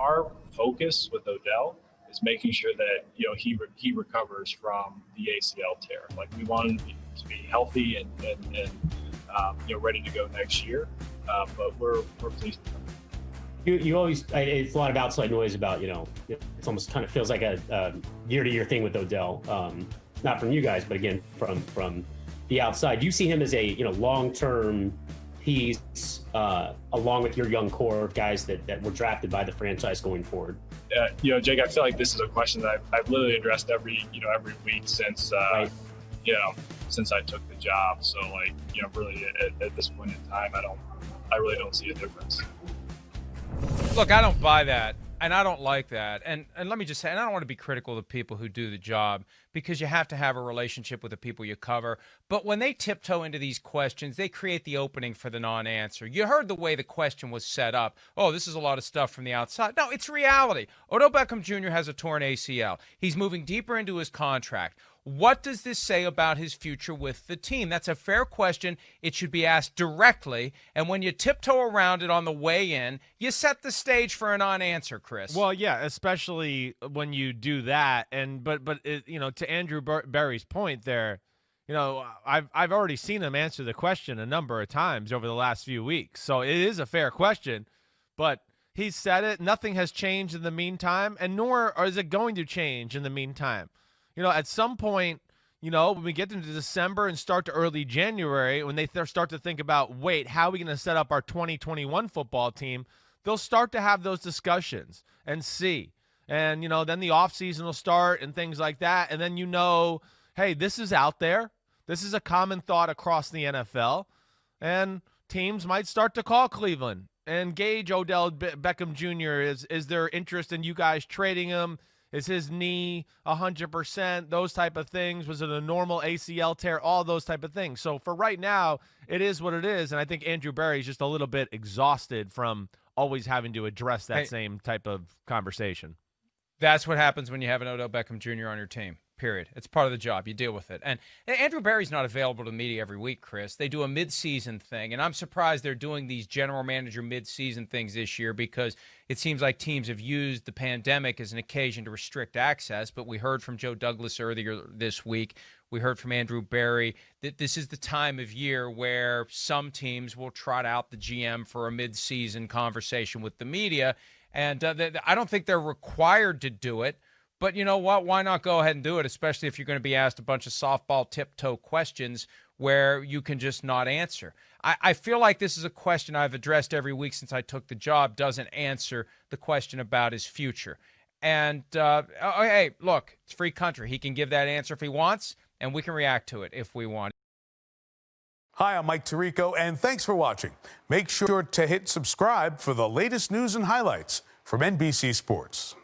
our focus with Odell is making sure that he recovers from the ACL tear. Like, we want him to be healthy and ready to go next year. But we're pleased with him. You always, it's a lot of outside noise about, it's almost kind of feels like a year-to-year thing with Odell. Not from you guys, but again, from the outside. Do you see him as a, long-term piece, along with your young core of guys that were drafted by the franchise going forward? Jake, I feel like this is a question that I've literally addressed every week since, right. Since I took the job. So, really at this point in time, I really don't see a difference. Look, I don't buy that, and I don't like that. And let me just say, and I don't want to be critical of people who do the job, because you have to have a relationship with the people you cover. But when they tiptoe into these questions, they create the opening for the non-answer. You heard the way the question was set up. Oh, this is a lot of stuff from the outside. No, it's reality. Odell Beckham Jr. has a torn ACL. He's moving deeper into his contract. What does this say about his future with the team? That's a fair question. It should be asked directly. And when you tiptoe around it on the way in, you set the stage for a non-answer, Chris. Well, yeah, especially when you do that. And but to Andrew Berry's point there, I've already seen him answer the question a number of times over the last few weeks. So it is a fair question, but he said it. Nothing has changed in the meantime, and nor is it going to change in the meantime. At some point, when we get into December and start to early January, when they start to think about, wait, how are we going to set up our 2021 football team, they'll start to have those discussions and see. And, then the offseason will start and things like that. And then hey, this is out there. This is a common thought across the NFL. And teams might start to call Cleveland and gauge Odell Beckham Jr. Is there interest in you guys trading him? Is his knee 100%? Those type of things. Was it a normal ACL tear? All those type of things. So for right now, it is what it is. And I think Andrew Berry is just a little bit exhausted from always having to address that same type of conversation. That's what happens when you have an Odell Beckham Jr. on your team, period. It's part of the job. You deal with it. And Andrew Berry's not available to the media every week, Chris. They do a mid-season thing, and I'm surprised they're doing these general manager mid-season things this year, because it seems like teams have used the pandemic as an occasion to restrict access. But we heard from Joe Douglas earlier this week. We heard from Andrew Berry that this is the time of year where some teams will trot out the GM for a mid-season conversation with the media. And I don't think they're required to do it. But you know what? Why not go ahead and do it, especially if you're going to be asked a bunch of softball tiptoe questions where you can just not answer. I feel like this is a question I've addressed every week since I took the job, doesn't answer the question about his future. And, hey, look, it's free country. He can give that answer if he wants, and we can react to it if we want. Hi, I'm Mike Tirico, and thanks for watching. Make sure to hit subscribe for the latest news and highlights from NBC Sports.